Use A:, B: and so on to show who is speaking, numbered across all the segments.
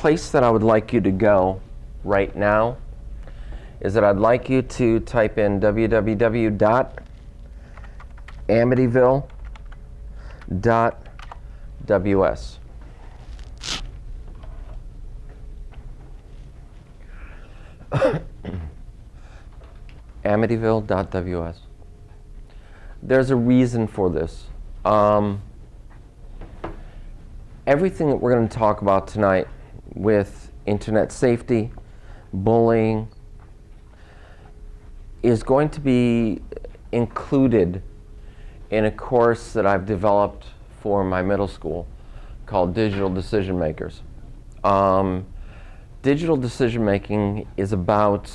A: place that I would like you to go right now is that I'd like you to type in www.amityville.ws. Amityville.ws. There's a reason for this. Everything that we're going to talk about tonight with internet safety, bullying, is going to be included in a course that I've developed for my middle school called Digital Decision Makers. Digital decision making is about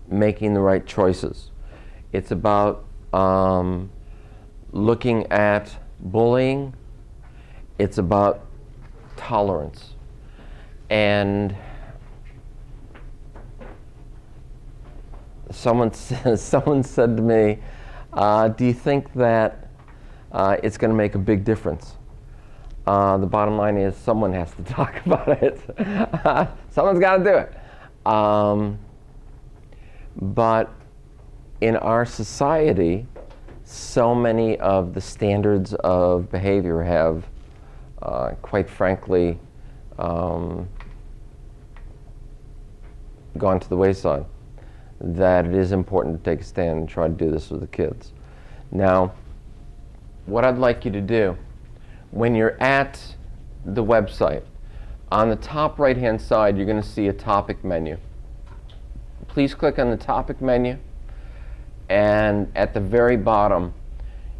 A: making the right choices. It's about looking at bullying. It's about tolerance. And someone said to me, do you think that it's going to make a big difference? The bottom line is someone has to talk about it. Someone's got to do it. But in our society, so many of the standards of behavior have, quite frankly, gone to the wayside, that it is important to take a stand and try to do this with the kids. Now, what I'd like you to do, when you're at the website, on the top right-hand side, you're going to see a topic menu. Please click on the topic menu, and at the very bottom,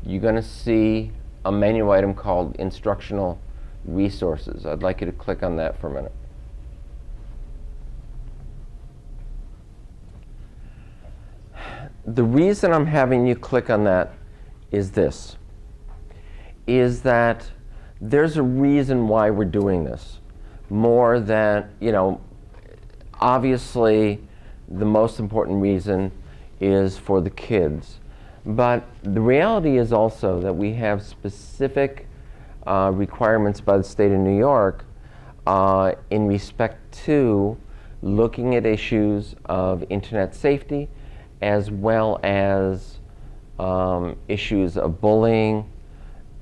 A: you're going to see a menu item called Instructional Resources. I'd like you to click on that for a minute. The reason I'm having you click on that is this, is that there's a reason why we're doing this. More than, obviously the most important reason is for the kids. But the reality is also that we have specific requirements by the state of New York in respect to looking at issues of internet safety, as well as issues of bullying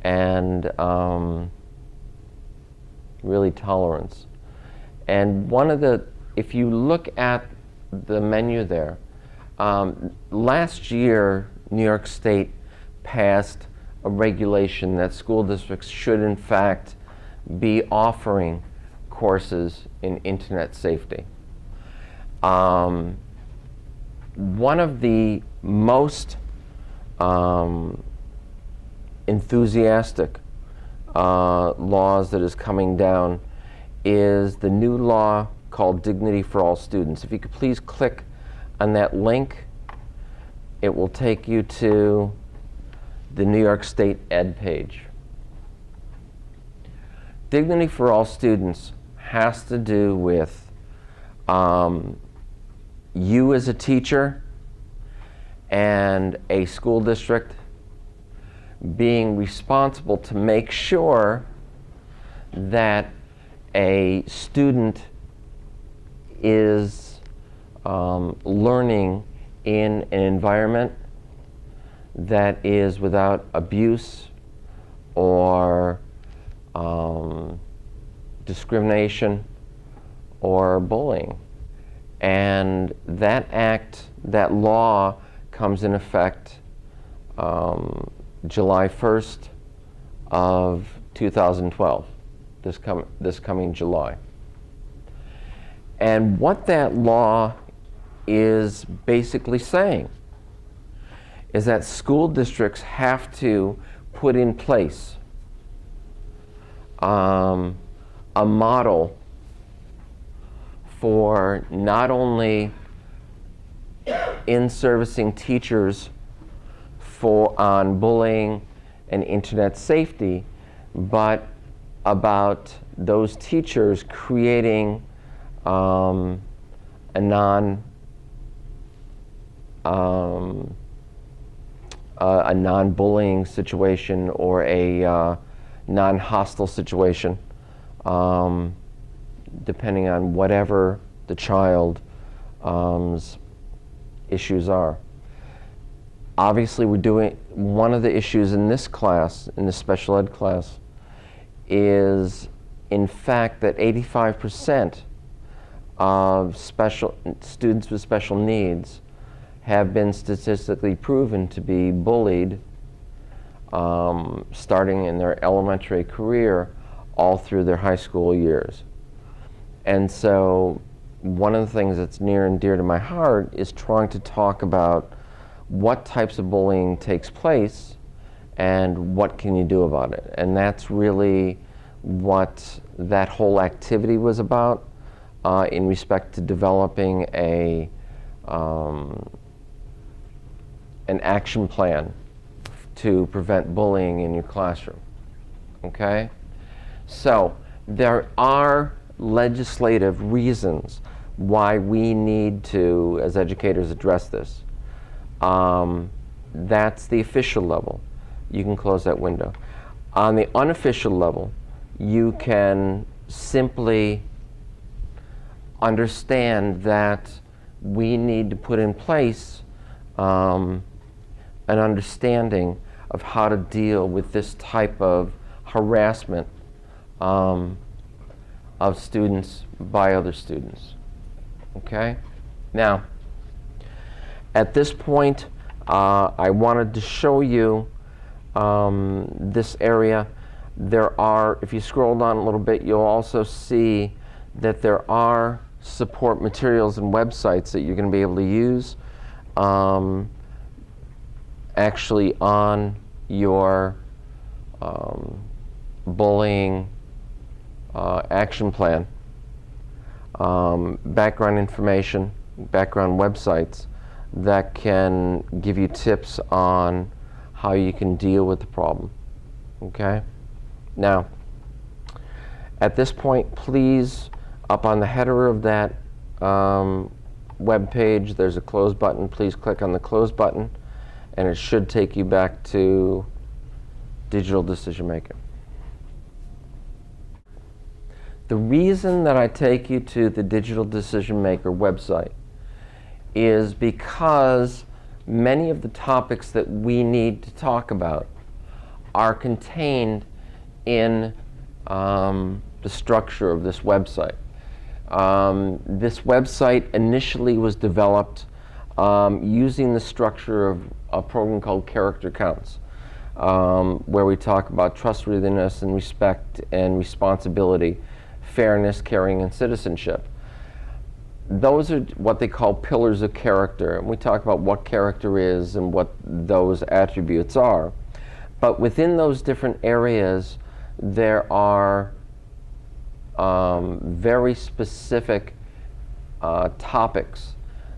A: and really tolerance. And if you look at the menu there, last year New York State passed a regulation that school districts should in fact be offering courses in internet safety. One of the most enthusiastic laws that is coming down is the new law called Dignity for All Students. If you could please click on that link, it will take you to the New York State Ed page. Dignity for All Students has to do with you as a teacher and a school district being responsible to make sure that a student is learning in an environment that is without abuse or discrimination or bullying. And that law comes in effect July 1st of 2012, this coming July. And what that law is basically saying is that school districts have to put in place a model for not only in-servicing teachers on bullying and internet safety, but about those teachers creating a non-bullying situation or a non-hostile situation depending on whatever the child's issues are. Obviously, we're doing, one of the issues in this class, in the special ed class, is in fact that 85% of students with special needs have been statistically proven to be bullied starting in their elementary career all through their high school years. And so one of the things that's near and dear to my heart is trying to talk about what types of bullying takes place and what can you do about it. And that's really what that whole activity was about in respect to developing an action plan to prevent bullying in your classroom. Okay? So there are legislative reasons why we need to, as educators, address this. That's the official level. You can close that window. On the unofficial level, you can simply understand that we need to put in place an understanding of how to deal with this type of harassment of students by other students. Okay? Now, at this point, I wanted to show you this area. There are, if you scroll down a little bit, you'll also see that there are support materials and websites that you're going to be able to use actually on your bullying action plan. Background information, background websites that can give you tips on how you can deal with the problem. Okay? Now, at this point, please, up on the header of that web page, there's a close button. Please click on the close button, and it should take you back to digital decision making. The reason that I take you to the Digital Decision Maker website is because many of the topics that we need to talk about are contained in the structure of this website. This website initially was developed using the structure of a program called Character Counts, where we talk about trustworthiness and respect and responsibility, fairness, caring, and citizenship. Those are what they call pillars of character, and we talk about what character is and what those attributes are. But within those different areas, there are very specific topics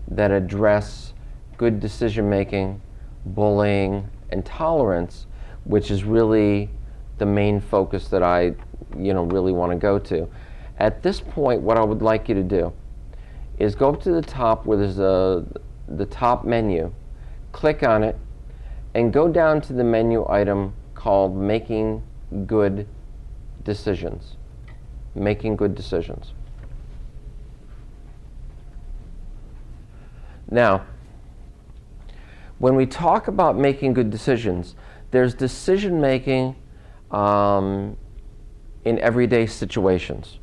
A: that address good decision making, bullying, and tolerance, which is really the main focus that I really want to go to. At this point, what I would like you to do is go up to the top where there's the top menu, click on it, and go down to the menu item called Making Good Decisions. Making Good Decisions. Now, when we talk about making good decisions, there's decision making in everyday situations.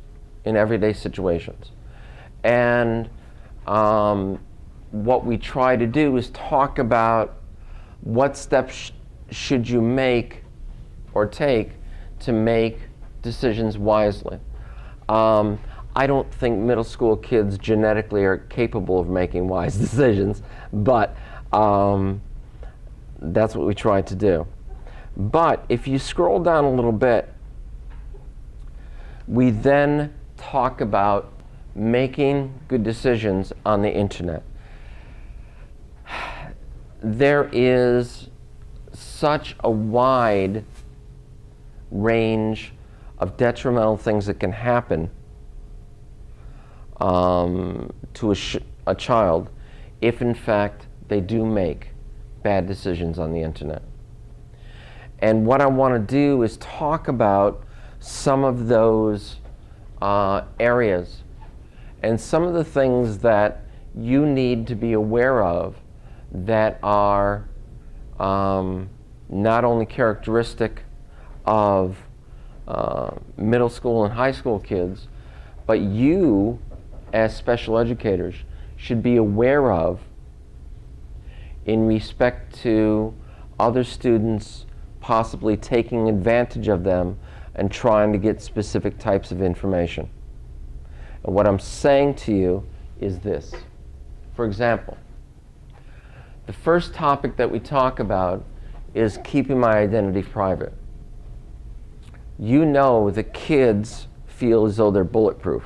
A: And what we try to do is talk about what steps should you make or take to make decisions wisely. I don't think middle school kids genetically are capable of making wise decisions, but that's what we try to do. But if you scroll down a little bit, we then talk about making good decisions on the internet. There is such a wide range of detrimental things that can happen to a child if in fact they do make bad decisions on the internet. And what I want to do is talk about some of those areas. And some of the things that you need to be aware of that are not only characteristic of middle school and high school kids, but you as special educators should be aware of in respect to other students possibly taking advantage of them and trying to get specific types of information. And what I'm saying to you is this. For example, the first topic that we talk about is keeping my identity private. You know the kids feel as though they're bulletproof.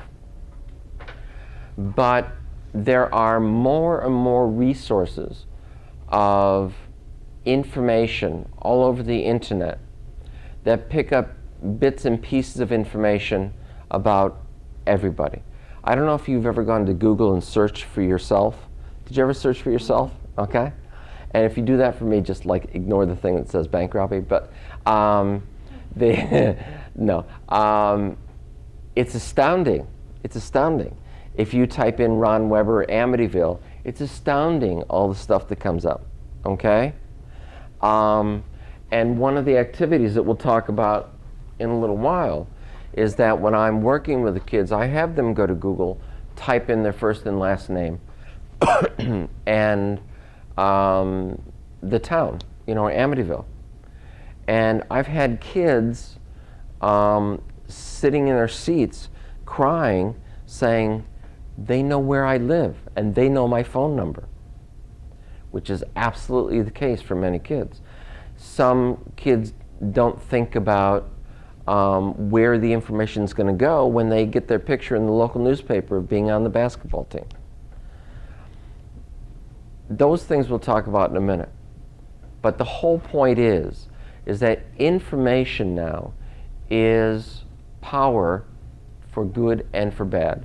A: But there are more and more resources of information all over the internet that pick up bits and pieces of information about everybody. I don't know if you've ever gone to Google and searched for yourself. Did you ever search for yourself? Okay. And if you do that for me, just like ignore the thing that says bank robbery. But no, it's astounding. It's astounding. If you type in Ron Weber Amityville, it's astounding all the stuff that comes up. Okay. And one of the activities that we'll talk about in a little while is that when I'm working with the kids, I have them go to Google, type in their first and last name, and the town, Amityville. And I've had kids sitting in their seats crying, saying they know where I live and they know my phone number, which is absolutely the case for many kids. Some kids don't think about where the information is going to go when they get their picture in the local newspaper of being on the basketball team. Those things we'll talk about in a minute. But the whole point is that information now is power for good and for bad.